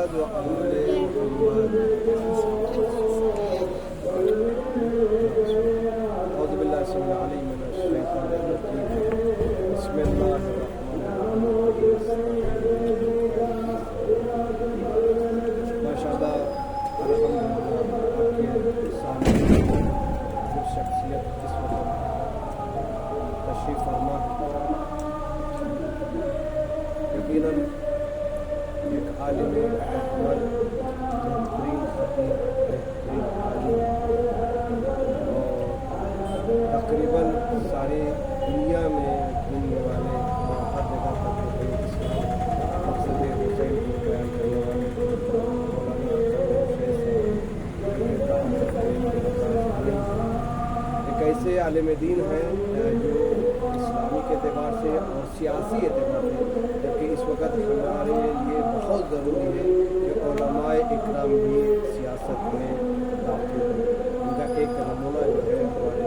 محمد وآل محمد. اعوذ باللہ السمیع العلیم من الشیطان الرجیم. بسم اللہ الرحمن الرحیم. ماشاء اللہ الحمدللہ آپ کے سامنے جو شخصیت جس وقت تشریف فرما یقیناً ایک عالم اکبر بہترین خطیب بہترین عالم اور تقریباً ساری دنیا میں گھومنے والے اور ہر جگہ پر اسلام مقصد حسین کو بیان کرنے والے مولانا ایک ایسے عالم دین ہیں جو اسلامی کے اعتبار سے اور سیاسی اعتبار سے جبکہ اس وقت ہمارے لیے بہت ضروری ہے کہ علماء اکرام بھی سیاست میں داخل ہوں. ان کا ایک نمونہ جو ہے ہمارے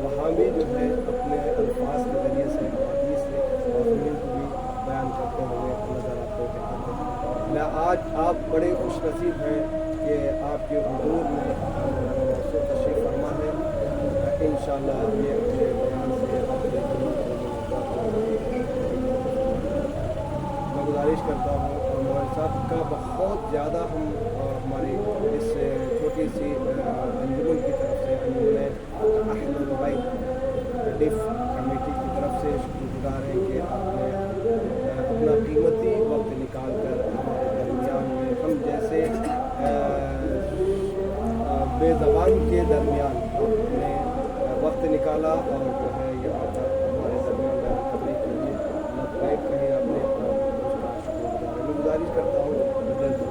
وہاں بھی جو ہے اپنے الفاظ کے ذریعے سے حدیث سے اور علم کو بھی بیان کرتے ہوئے نظر آتے ہیں. آج آپ بڑے خوش نصیب ہیں کہ آپ کے حضور میں تشریف فرما ہے. انشاءاللہ یہ اپنے بیان سے اپنے میں گزارش کرتا ہوں اور مولانا صاحب کا بہت زیادہ ہم ہماری اس چھوٹی سی انجمن کی طرف سے انجمن اہل البیت ڈف کمیٹی کی طرف سے شکر گزار ہیں کہ آپ نے اپنا قیمتی وقت نکال کر ہمارے درمیان میں ہم جیسے بے زبان کے درمیان اپنے وقت نکالا اور جو ہے یہاں پر ہمارے درمیان بیان کرنے کے لیے لبیک کہیں آپ نے میں گزارش کرتا ہوں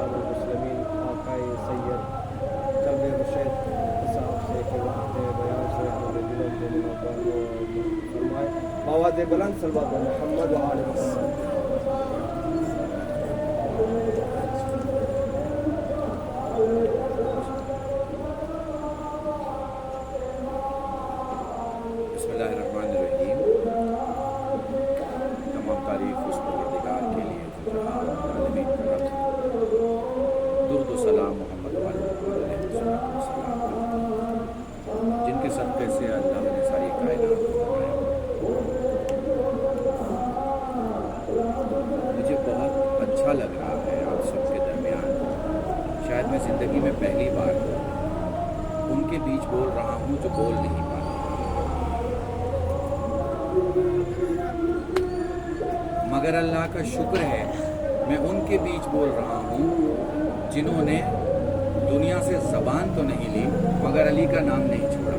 المسلمین آقائے سید قلب رشید صاحب سے کہ وقت بیان سے ہمارے دلوں کو فرمائے. آواز بلند صلوات محمد و آل محمد. بسم اللہ الرحمن الرحیم. تمام تعریف اس پروردگار کے لیے جو عالمین کا رب ہے. درود و سلام محمد علیہ السلام جن کے صدقے سے اللہ نے ساری کائنات کو بنایا. مجھے بہت اچھا لگ رہا ہے آپ سب کے درمیان. شاید میں زندگی میں پہلی بار ان کے بیچ بول رہا ہوں جو بول نہیں پاتے. مگر اللہ کا شکر ہے میں ان کے بیچ بول رہا ہوں جنہوں نے دنیا سے زبان تو نہیں لی مگر علی کا نام نہیں چھوڑا.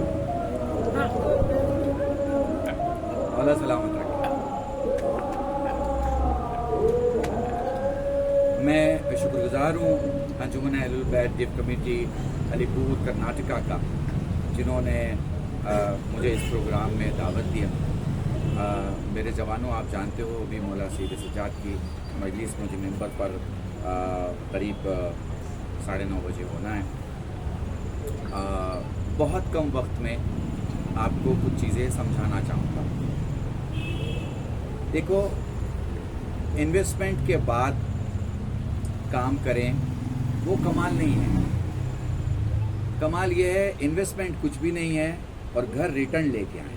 اللہ سلامت رکھے. میں شکر گزار ہوں انجمن اہل البیت ڈف کمیٹی علی پور کرناٹکا کا جنہوں نے مجھے اس پروگرام میں دعوت دیا. میرے جوانوں آپ جانتے ہو ابھی مولا سید سجاد کی مجلس مجھے ممبر پر قریب 9:30 بجے ہونا ہے. بہت کم وقت میں آپ کو کچھ چیزیں سمجھانا چاہوں گا. دیکھو انویسٹمنٹ کے بعد کام کریں وہ کمال نہیں ہے. کمال یہ ہے انویسٹمنٹ کچھ بھی نہیں ہے اور گھر ریٹرن لے کے آئیں.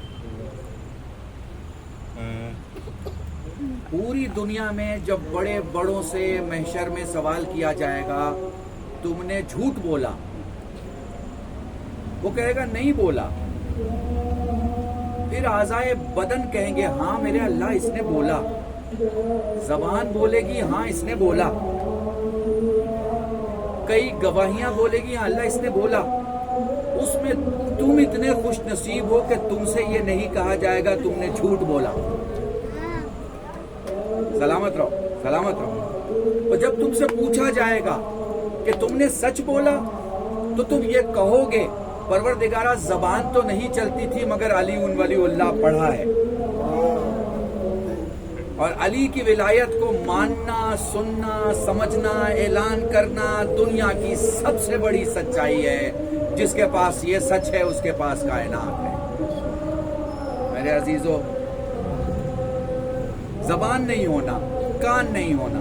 پوری دنیا میں جب بڑے بڑوں سے محشر میں سوال کیا جائے گا تم نے جھوٹ بولا, وہ کہے گا نہیں بولا. پھر اعضائے بدن کہیں گے ہاں میرے اللہ اس نے بولا. زبان بولے گی ہاں اس نے بولا. کئی گواہیاں بولے گی ہاں اللہ اس نے بولا. اس میں تم اتنے خوش نصیب ہو کہ تم سے یہ نہیں کہا جائے گا تم نے جھوٹ بولا. سلامت رہو سلامت رہو. اور جب تم سے پوچھا جائے گا کہ تم نے سچ بولا تو تم یہ کہو گے پروردگارہ زبان تو نہیں چلتی تھی مگر علی ولی اللہ پڑھا ہے. اور علی کی ولایت کو ماننا, سننا, سمجھنا, اعلان کرنا دنیا کی سب سے بڑی سچائی ہے. جس کے پاس یہ سچ ہے اس کے پاس کائنات ہے. میرے عزیزو, زبان نہیں ہونا, کان نہیں ہونا,